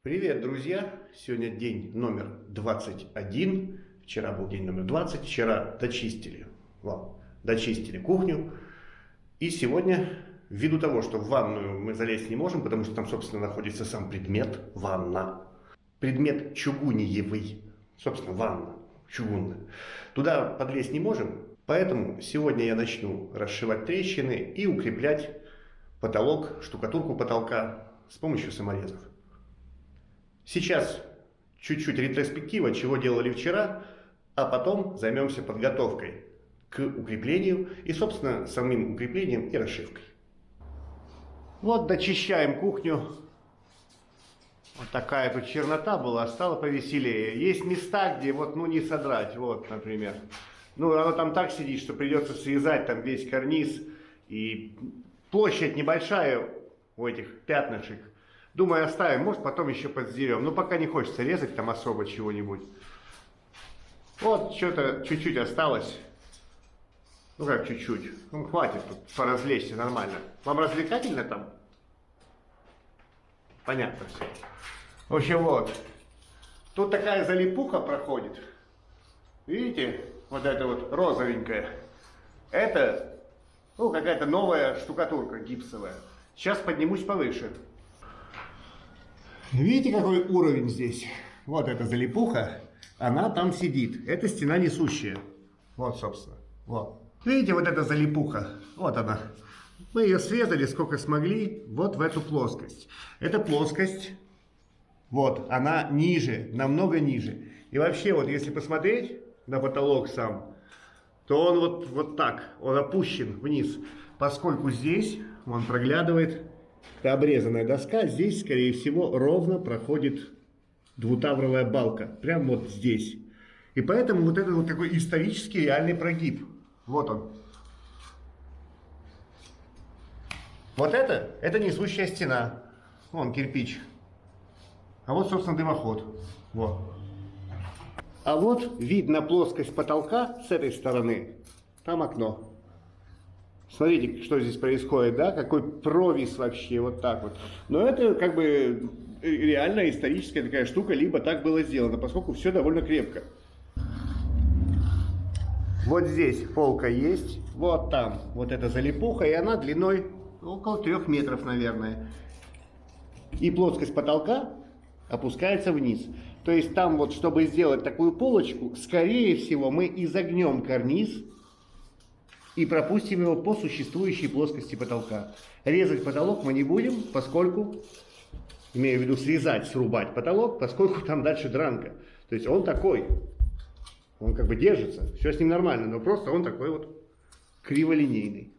Привет, друзья! Сегодня день номер 21. Вчера был день номер 20. Вчера дочистили кухню. И сегодня, ввиду того, что в ванную мы залезть не можем, потому что там, собственно, находится сам предмет ванна. Предмет чугуниевый. Собственно, ванна чугунная. Туда подлезть не можем. Поэтому сегодня я начну расшивать трещины и укреплять потолок, штукатурку потолка с помощью саморезов. Сейчас чуть-чуть ретроспектива, чего делали вчера, а потом займемся подготовкой к укреплению и, собственно, самим укреплением и расшивкой. Вот дочищаем кухню. Вот такая тут чернота была, стало повеселее. Есть места, где вот, не содрать, вот, например. Оно там так сидит, что придется срезать там весь карниз. И площадь небольшая у этих пятнышек. Думаю, оставим, может потом еще подсдерем. Но пока не хочется резать там особо чего-нибудь. Вот что-то чуть-чуть осталось. Как чуть-чуть. Хватит тут поразвлечься нормально. Вам развлекательно там? Понятно все. В общем, вот. Тут такая залипуха проходит. Видите? Вот это вот розовенькая. Это, какая-то новая штукатурка гипсовая. Сейчас поднимусь повыше. Видите, какой уровень здесь? Вот эта залипуха, она там сидит. Это стена несущая. Вот, собственно. Вот. Видите, вот эта залипуха? Вот она. Мы ее срезали сколько смогли, вот в эту плоскость. Эта плоскость, вот, она ниже, намного ниже. И вообще, вот если посмотреть на потолок сам, то он вот так, он опущен вниз. Поскольку здесь он проглядывает обрезанная доска, здесь, скорее всего, ровно проходит двутавровая балка. Прям вот здесь. И поэтому вот это вот такой исторический реальный прогиб. Вот он. Вот это несущая стена. Вон кирпич. А вот, собственно, дымоход. Вот. А вот вид на плоскость потолка с этой стороны. Там окно. Смотрите, что здесь происходит, да? Какой провис вообще, вот так вот. Но это как бы реально историческая такая штука, либо так было сделано, поскольку все довольно крепко. Вот здесь полка есть, вот там вот эта залипуха, и она длиной около 3 метров, наверное. И плоскость потолка опускается вниз. То есть там вот, чтобы сделать такую полочку, скорее всего, мы изогнем карниз и пропустим его по существующей плоскости потолка. Резать потолок мы не будем, поскольку, имею в виду срубать потолок, поскольку там дальше дранка. То есть он такой, он как бы держится, все с ним нормально, но просто он такой вот криволинейный.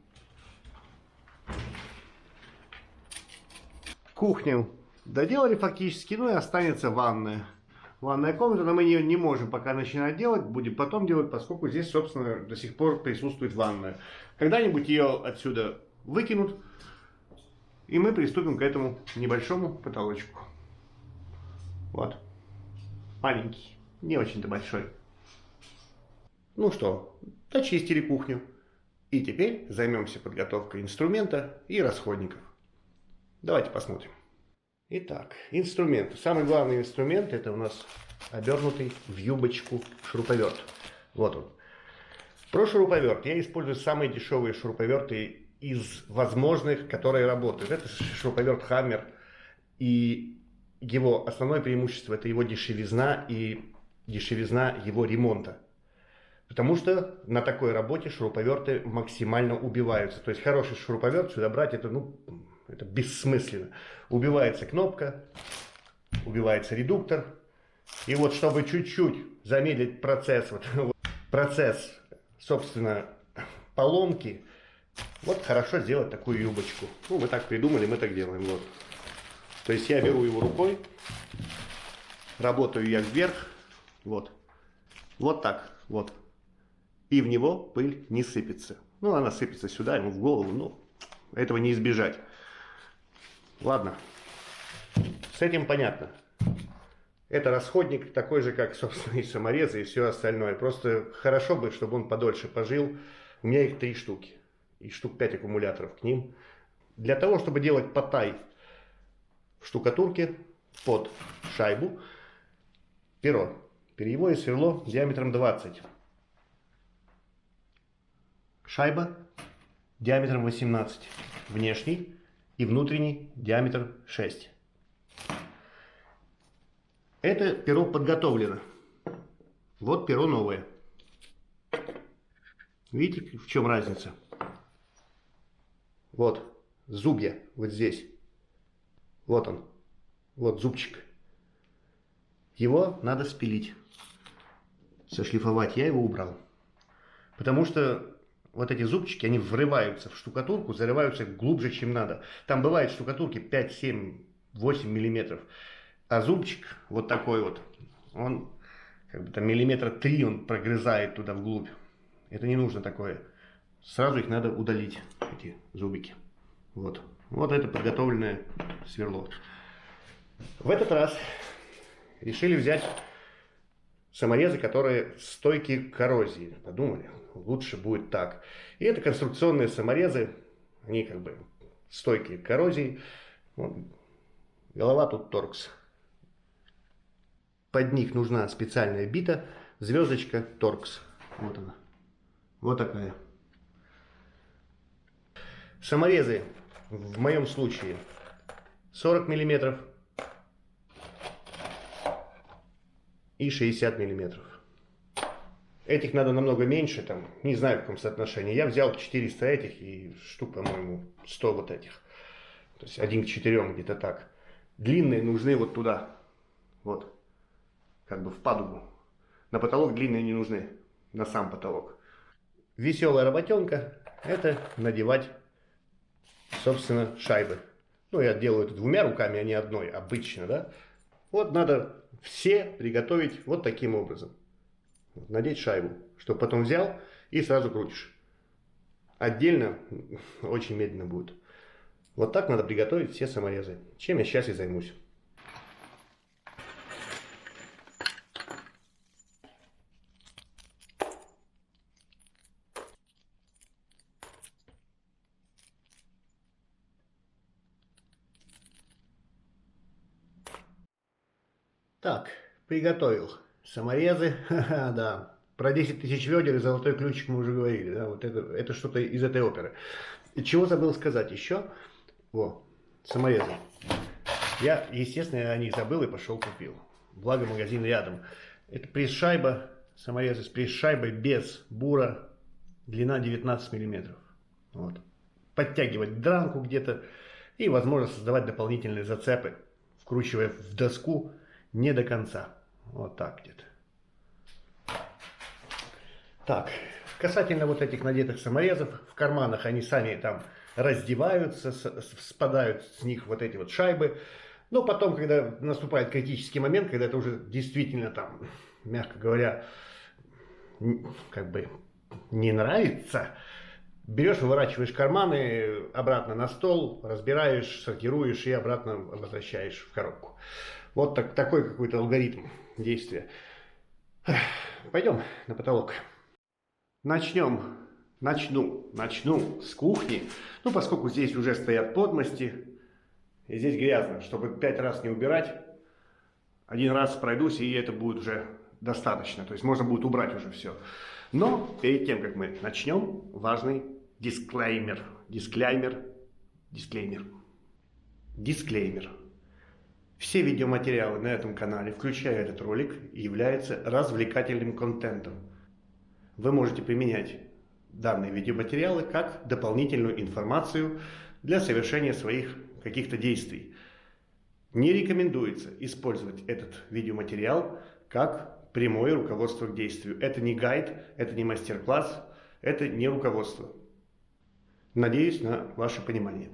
Кухню доделали фактически, и останется ванная. Ванная комната, но мы ее не можем пока начинать делать, будем потом делать, поскольку здесь, собственно, до сих пор присутствует ванная. Когда-нибудь ее отсюда выкинут, и мы приступим к этому небольшому потолочку. Вот. Маленький, не очень-то большой. Ну что, дочистили кухню. И теперь займемся подготовкой инструмента и расходников. Давайте посмотрим. Итак, инструмент. Самый главный инструмент — это у нас обернутый в юбочку шуруповерт. Вот он. Про шуруповерт. Я использую самые дешевые шуруповерты из возможных, которые работают. Это шуруповерт Hammer. И его основное преимущество — это его дешевизна и дешевизна его ремонта. Потому что на такой работе шуруповерты максимально убиваются. То есть хороший шуруповерт сюда брать — это бессмысленно. Убивается кнопка, убивается редуктор. И вот чтобы чуть-чуть замедлить процесс, процесс, собственно, поломки, вот хорошо сделать такую юбочку. Мы так придумали, мы так делаем. Вот. То есть я беру его рукой, работаю я вверх, вот так, вот. И в него пыль не сыпется. Она сыпется сюда, ему в голову, этого не избежать. Ладно, с этим понятно. Это расходник такой же, как, собственно, и саморезы, и все остальное. Просто хорошо бы, чтобы он подольше пожил. У меня их 3 штуки. И штук 5 аккумуляторов к ним. Для того, чтобы делать потай в штукатурке под шайбу, перо, перьевое сверло диаметром 20. Шайба диаметром 18. Внешний и внутренний диаметр 6. Это перо подготовлено. Вот перо новое. Видите, в чем разница? Вот зубья, вот здесь. Вот он. Вот зубчик. Его надо спилить. Сошлифовать. Я его убрал. Потому что вот эти зубчики, они врываются в штукатурку, зарываются глубже, чем надо. Там бывают штукатурки 5, 7, 8 миллиметров. А зубчик вот такой вот, он как бы там миллиметра 3 он прогрызает туда вглубь. Это не нужно такое. Сразу их надо удалить, эти зубики. Вот. Вот это подготовленное сверло. В этот раз решили взять саморезы, которые стойки к коррозии. Подумали, лучше будет так. И это конструкционные саморезы, они как бы стойкие к коррозии. Вот. Голова тут торкс. Под них нужна специальная бита, звездочка торкс. Вот она. Вот такая. Саморезы в моем случае 40 миллиметров и 60 миллиметров. Этих надо намного меньше, там, не знаю в каком соотношении. Я взял 400 этих и штук, по-моему, 100 вот этих. То есть 1 к 4, где-то так. Длинные нужны вот туда. Вот. Как бы в падугу. На потолок длинные не нужны. На сам потолок. Веселая работенка — это надевать, собственно, шайбы. Ну, я делаю это 2 руками, а не одной, обычно, да. Вот надо все приготовить вот таким образом. Надеть шайбу, чтобы потом взял и сразу крутишь. Отдельно очень медленно будет. Вот так надо приготовить все саморезы. Чем я сейчас и займусь. Так, приготовил саморезы. Да, про 10 тысяч ведер и золотой ключик мы уже говорили. Да? Вот это что-то из этой оперы. И чего забыл сказать еще? Во, саморезы. Я, естественно, о них забыл и пошел купил. Благо магазин рядом. Это пресс-шайба, саморезы с пресс-шайбой без бура. Длина 19 миллиметров. Вот. Подтягивать дранку где-то. И, возможно, создавать дополнительные зацепы, вкручивая в доску не до конца. Вот так где-то. Так, касательно вот этих надетых саморезов, в карманах они сами там раздеваются, спадают с них вот эти вот шайбы. Но потом, когда наступает критический момент, когда это уже действительно там, мягко говоря, как бы не нравится, берешь, выворачиваешь карманы обратно на стол, разбираешь, сортируешь и обратно возвращаешь в коробку. Вот такой какой-то алгоритм действия. Пойдем на потолок. Начну с кухни. Ну, поскольку здесь уже стоят подмости, и здесь грязно, чтобы 5 раз не убирать, 1 раз пройдусь, и это будет уже достаточно. То есть можно будет убрать уже все. Но перед тем, как мы начнем, важный дисклеймер. Все видеоматериалы на этом канале, включая этот ролик, являются развлекательным контентом. Вы можете применять данные видеоматериалы как дополнительную информацию для совершения своих каких-то действий. Не рекомендуется использовать этот видеоматериал как прямое руководство к действию. Это не гайд, это не мастер-класс, это не руководство. Надеюсь на ваше понимание.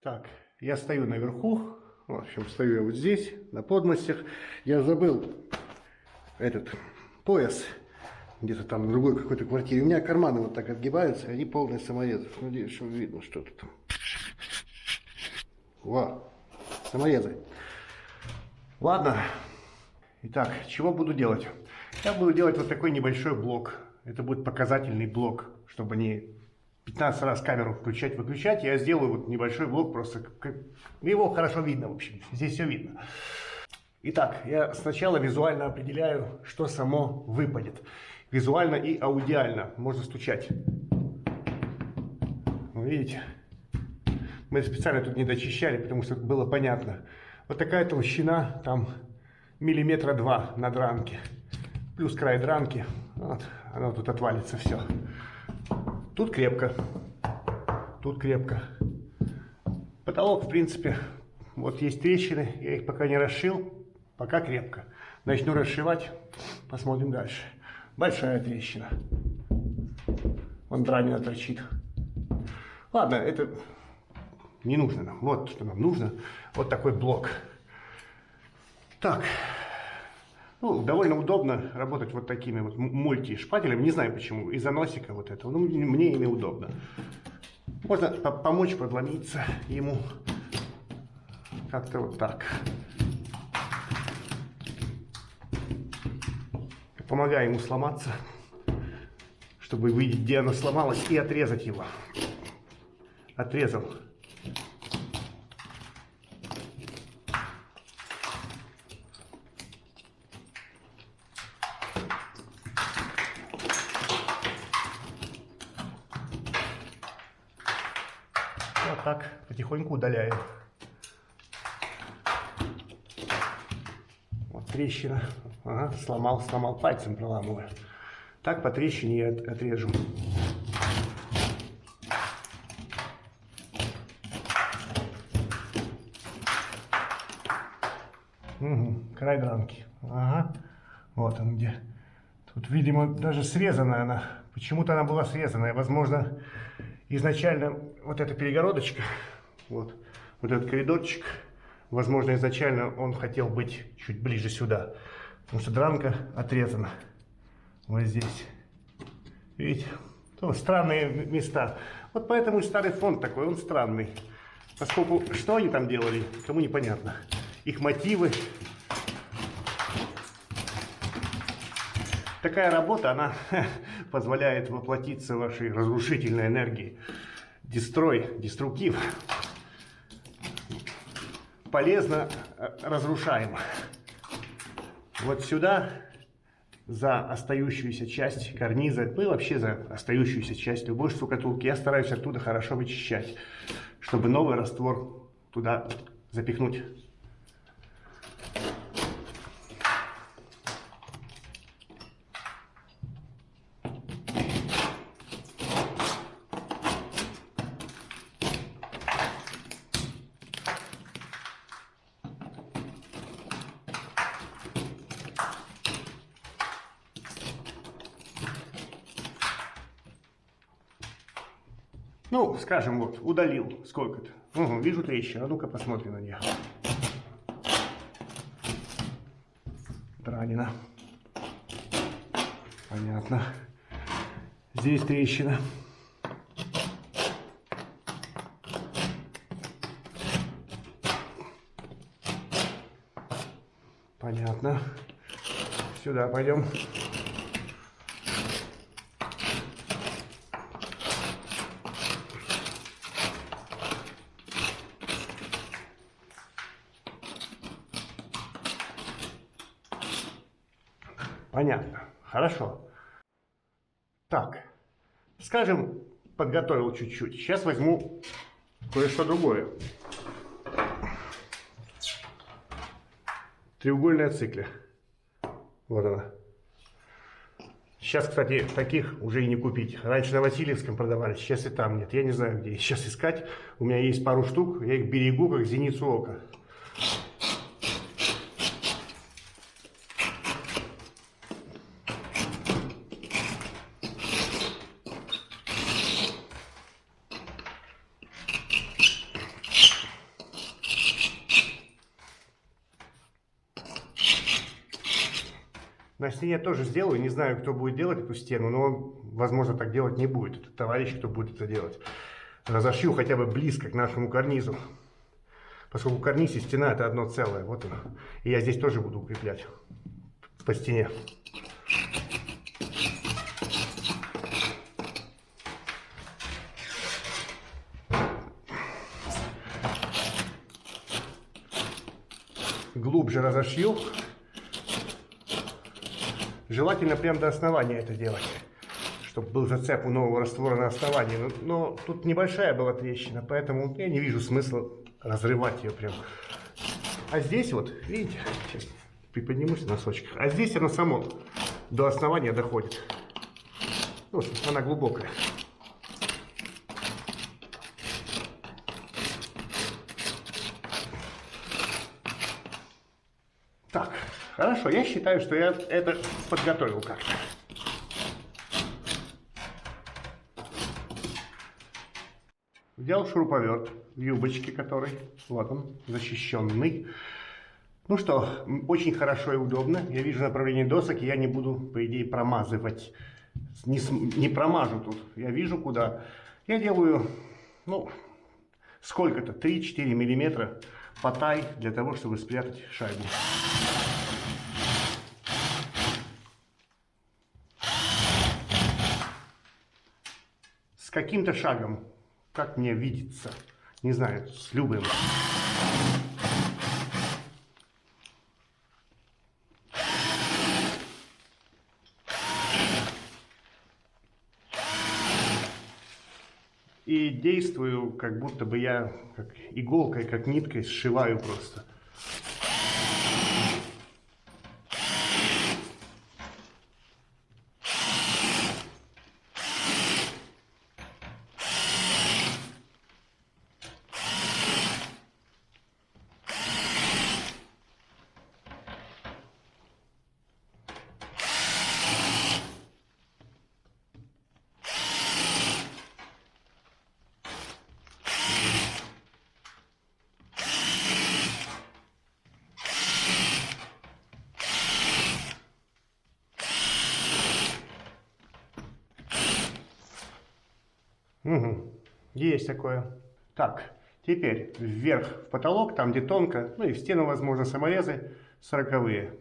Так, я стою наверху. В общем, стою я вот здесь, на подмостях. Я забыл этот пояс где-то там в другой какой-то квартире. У меня карманы вот так отгибаются, они полные саморезов. Надеюсь, что видно что-то там. Во, саморезы. Ладно. Итак, чего буду делать? Я буду делать вот такой небольшой блок. Это будет показательный блок, чтобы не 15 раз камеру включать-выключать. Я сделаю вот небольшой блок, просто его хорошо видно, в общем. Здесь все видно. Итак, я сначала визуально определяю, что само выпадет. Визуально и аудиально. Можно стучать. Вы видите? Мы специально тут не дочищали, потому что было понятно. Вот такая толщина, там миллиметра 2 на дранке. Плюс край дранки. Вот, оно тут отвалится все. Тут крепко. Тут крепко. Потолок, в принципе, вот есть трещины. Я их пока не расшил. Пока крепко. Начну расшивать. Посмотрим дальше. Большая трещина. Вон дранина торчит. Ладно, это не нужно нам. Вот что нам нужно. Вот такой блок. Так. Ну, довольно удобно работать вот такими вот мульти-шпателями. Не знаю почему. Из-за носика вот этого. Ну, мне ими удобно. Можно помочь подломиться ему. Как-то вот так. Помогаю ему сломаться, чтобы увидеть, где оно сломалось, и отрезать его. Отрезал. Вот так потихоньку удаляем. Вот трещина. Ага, сломал, пальцем проламываю. Так по трещине я отрежу. Угу, край дранки. Ага, вот он где. Тут, видимо, даже срезанная она. Почему-то она была срезанная. Возможно, изначально вот эта перегородочка, вот этот коридорчик, возможно, изначально он хотел быть чуть ближе сюда. Потому что дранка отрезана. Вот здесь. Видите? Ну, странные места. Вот поэтому и старый фонд такой, он странный. Поскольку, что они там делали, кому непонятно. Их мотивы. Такая работа, она позволяет воплотиться вашей разрушительной энергии. Деструктив. Полезно, разрушаемо. Вот сюда, за остающуюся часть карниза, ну и вообще за остающуюся часть любой штукатурки, я стараюсь оттуда хорошо вычищать, чтобы новый раствор туда запихнуть. Ну, скажем, вот, удалил сколько-то. Угу, вижу трещину. А ну-ка посмотрим на нее. Дранина. Понятно. Здесь трещина. Понятно. Сюда пойдем. Понятно. Хорошо. Так. Скажем, подготовил чуть-чуть. Сейчас возьму кое-что другое. Треугольная цикля. Вот она. Сейчас, кстати, таких уже и не купить. Раньше на Васильевском продавались, сейчас и там нет. Я не знаю, где их сейчас искать. У меня есть пару штук, я их берегу, как зеницу ока. На стене тоже сделаю, не знаю, кто будет делать эту стену, но он, возможно, так делать не будет. Это товарищ, кто будет это делать. Разошью хотя бы близко к нашему карнизу. Поскольку карниз и стена это одно целое. Вот оно. И я здесь тоже буду укреплять по стене. глубже разошью. Желательно прям до основания это делать, чтобы был зацеп у нового раствора на основании. Но тут небольшая была трещина, поэтому я не вижу смысла разрывать ее прям. А здесь вот, видите, сейчас приподнимусь на носочках, а здесь оно само до основания доходит. Вот, она глубокая. Так, хорошо, я считаю, что я это подготовил как-то. Взял шуруповерт в юбочке, который, вот он, защищенный. Ну что, очень хорошо и удобно. Я вижу направление досок, и я не буду, по идее, промазывать. Не промажу тут. Я вижу, куда. Я делаю, ну, сколько-то, 3-4 миллиметра потай для того, чтобы спрятать шайбу. С каким-то шагом, как мне видится, не знаю, с любым. И действую, как будто бы я как иголкой, как ниткой сшиваю просто. Угу. Есть такое. Так, теперь вверх в потолок, там где тонко, ну и в стену, возможно, саморезы 40-е.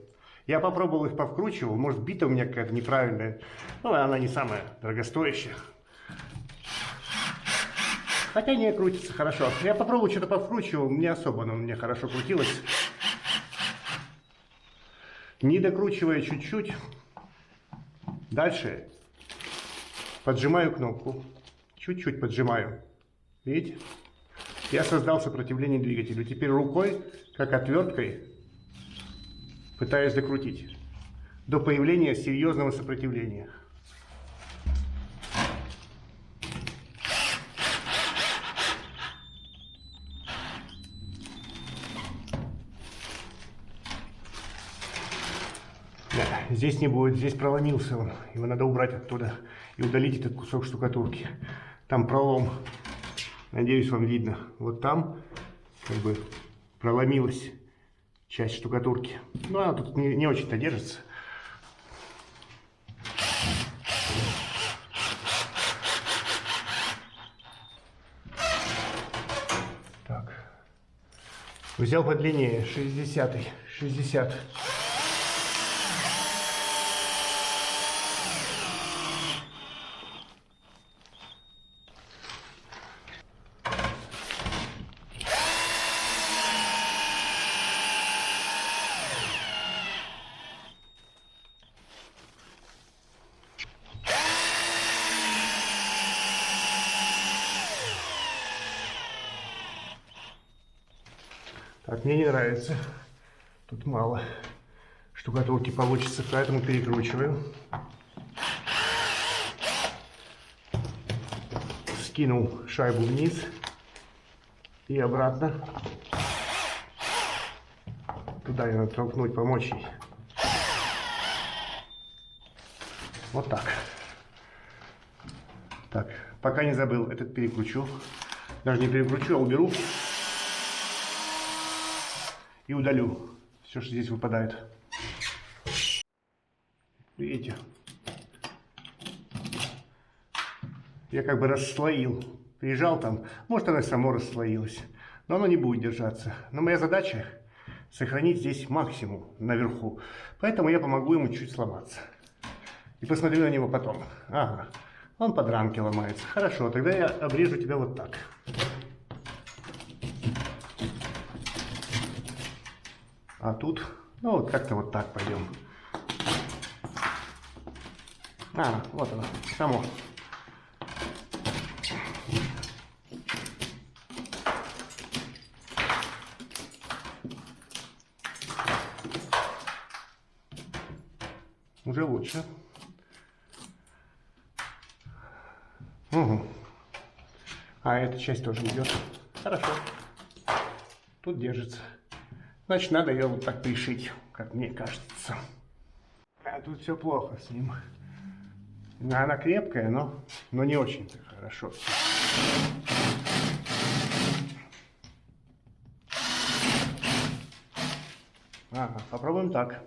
Я попробовал их повкручивал, может бита у меня какая-то неправильная, ну она не самая дорогостоящая. Хотя не крутится хорошо. Я попробовал, что-то повкручивал, не особо оно у меня хорошо крутилось. Не докручивая чуть-чуть. Дальше поджимаю кнопку. Чуть-чуть поджимаю. Видите? Я создал сопротивление двигателю. Теперь рукой, как отверткой, пытаюсь докрутить. До появления серьезного сопротивления. Да, здесь не будет. Здесь проломился он. Его надо убрать оттуда и удалить этот кусок штукатурки. Там пролом, надеюсь, вам видно. Вот там как бы проломилась часть штукатурки. Но она тут не очень-то держится. Так. Взял подлиннее, 60-й, 60. Так, мне не нравится. Тут мало штукатурки получится, поэтому перекручиваю. Скинул шайбу вниз и обратно. Туда ее натолкнуть, помочь ей. Вот так. Так, пока не забыл, этот перекручу. Даже не перекручу, а уберу. И удалю все, что здесь выпадает. Видите? Я как бы расслоил. Прижал там. Может, оно само расслоилось. Но оно не будет держаться. Но моя задача сохранить здесь максимум наверху. Поэтому я помогу ему чуть сломаться. И посмотрю на него потом. Ага. Он под рамки ломается. Хорошо, тогда я обрежу тебя вот так. А тут, ну вот как-то вот так пойдем. А, вот оно, само. Уже лучше. Угу. А эта часть тоже идет. Хорошо. Тут держится. Значит, надо ее вот так пришить, как мне кажется. А тут все плохо с ним. Она крепкая, но не очень-то хорошо. Ага, попробуем так.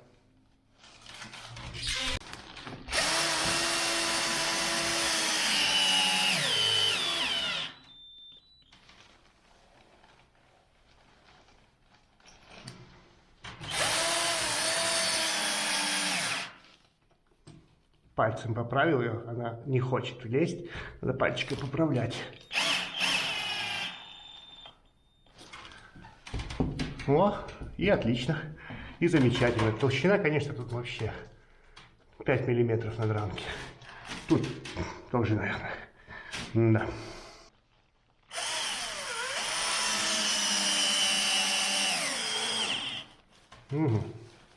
Пальцем поправил ее, она не хочет лезть, надо пальчиком поправлять. О, и отлично, и замечательно. Толщина, конечно, тут вообще 5 миллиметров над рамки. Тут тоже, наверное, да. Угу.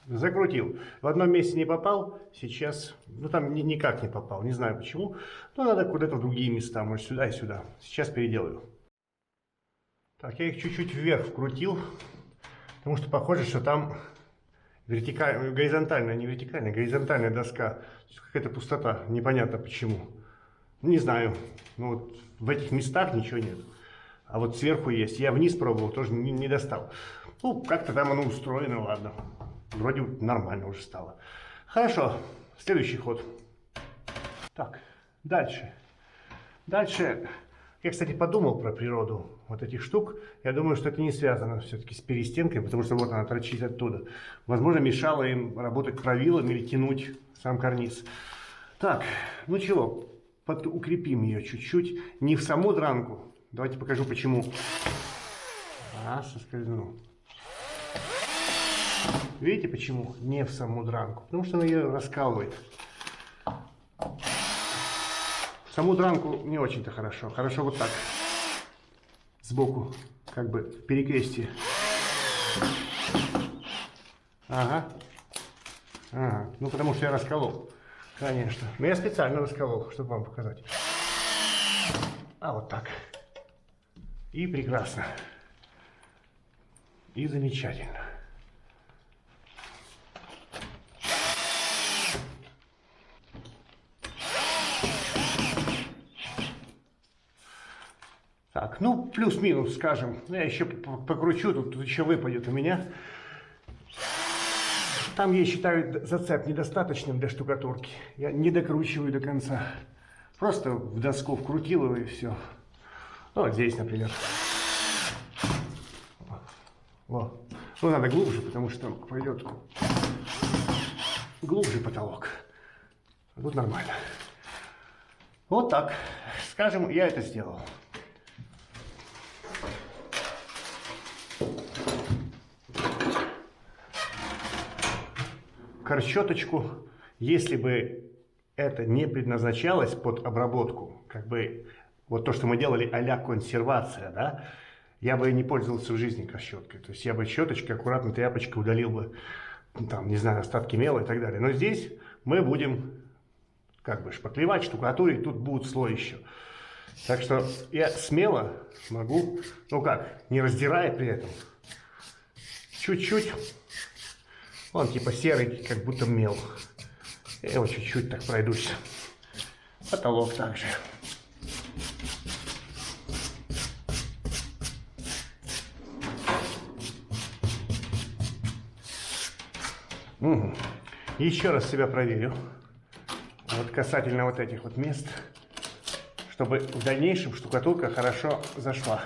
Закрутил. В одном месте не попал, сейчас, ну там никак не попал, не знаю почему. Но надо куда-то в другие места, может сюда и сюда. Сейчас переделаю. Так, я их чуть-чуть вверх вкрутил, потому что похоже, что там вертикальная, горизонтальная, не вертикальная, горизонтальная доска. Какая-то пустота, непонятно почему. Не знаю, ну вот в этих местах ничего нет. А вот сверху есть. Я вниз пробовал, тоже не достал. Ну, как-то там оно устроено, ладно. Вроде нормально уже стало. Хорошо, следующий ход. Так, дальше. Дальше, я, кстати, подумал про природу вот этих штук. Я думаю, что это не связано все-таки с перестенкой, потому что вот она торчит оттуда. Возможно, мешало им работать правилом или тянуть сам карниз. Так, ну чего, укрепим ее чуть-чуть. Не в саму дранку. Давайте покажу, почему. Соскользнул. Видите, почему не в саму дранку? Потому что она ее раскалывает. В саму дранку не очень-то хорошо. Хорошо вот так. Сбоку, как бы в перекрестие. Ага. Ага. Ну, потому что я расколол. Конечно. Но я специально расколол, чтобы вам показать. А вот так. И прекрасно. И замечательно. Так, ну, плюс-минус, скажем. Я еще покручу, тут еще выпадет у меня. Там, я считаю, зацеп недостаточным для штукатурки. Я не докручиваю до конца. Просто в доску вкрутил его и все. Ну, вот здесь, например. Вот. Ну, надо глубже, потому что пойдет глубже потолок. Тут нормально. Вот так. Скажем, я это сделал. Корчеточку, если бы это не предназначалось под обработку, как бы вот то, что мы делали а-ля консервация, да, я бы не пользовался в жизни корчеткой. То есть я бы щеточкой, аккуратно тряпочкой удалил бы, там, не знаю, остатки мела и так далее. Но здесь мы будем как бы шпаклевать, штукатурить, тут будет слой еще. Так что я смело могу, ну как, не раздирая при этом, чуть-чуть. Он типа серый, как будто мел. Я его чуть-чуть так пройдусь. Потолок также. Угу. Еще раз себя проверю. Вот касательно вот этих вот мест. Чтобы в дальнейшем штукатурка хорошо зашла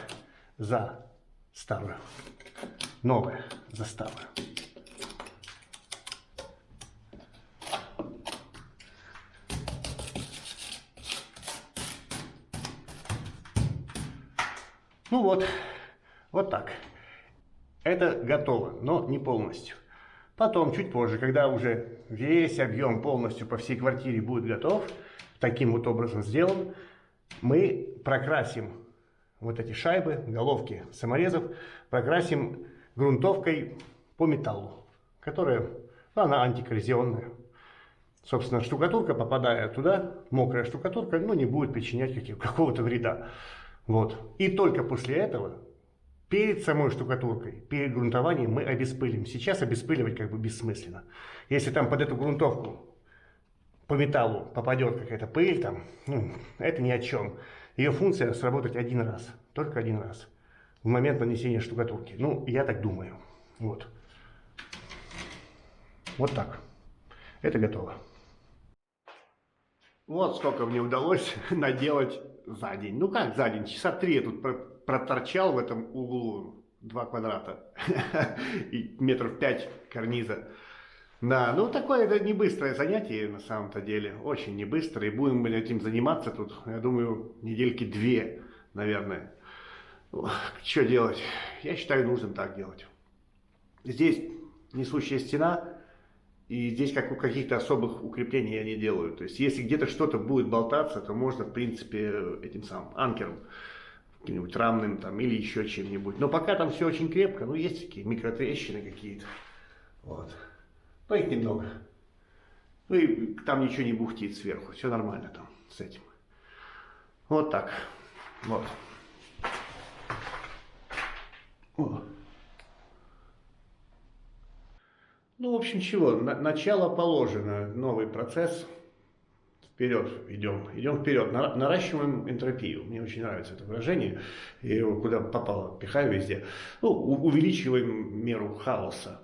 за старую. Новая за старую. Ну вот, вот так. Это готово, но не полностью. Потом, чуть позже, когда уже весь объем полностью по всей квартире будет готов, таким вот образом сделан, мы прокрасим вот эти шайбы, головки саморезов, прокрасим грунтовкой по металлу, которая, ну, она антикоррозионная. Собственно, штукатурка, попадая туда, мокрая штукатурка, ну, не будет причинять какого-то вреда. Вот. И только после этого, перед самой штукатуркой, перед грунтованием мы обеспылим. Сейчас обеспыливать как бы бессмысленно. Если там под эту грунтовку по металлу попадет какая-то пыль, там, ну, это ни о чем. Ее функция сработать один раз, только один раз, в момент нанесения штукатурки. Ну, я так думаю. Вот. Вот так. Это готово. Вот сколько мне удалось наделать за день. Ну как за день? Часа 3 я тут проторчал в этом углу 2 квадрата и метров 5 карниза. Да, ну такое это не быстрое занятие на самом-то деле. Очень не быстро. И будем мы этим заниматься тут, я думаю, недельки 2, наверное. Что делать? Я считаю, нужно так делать. Здесь несущая стена. И здесь каких-то особых укреплений я не делаю. То есть, если где-то что-то будет болтаться, то можно, в принципе, этим самым анкером, каким-нибудь рамным там, или еще чем-нибудь. Но пока там все очень крепко, ну, есть такие микротрещины какие-то. Вот. Но их немного. Ну, и там ничего не бухтит сверху. Все нормально там с этим. Вот так. Вот. О. Ну, в общем, чего, начало положено, новый процесс, вперед идем, идем вперед, наращиваем энтропию, мне очень нравится это выражение, я его куда попало пихаю везде, ну, увеличиваем меру хаоса,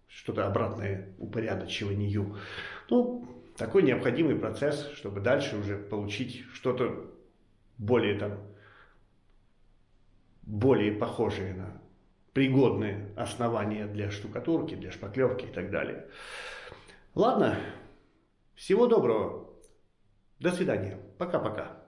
что-то обратное упорядочиванию, ну, такой необходимый процесс, чтобы дальше уже получить что-то более там, более похожее на пригодные основания для штукатурки, для шпаклевки и так далее. Ладно, всего доброго, до свидания, пока-пока.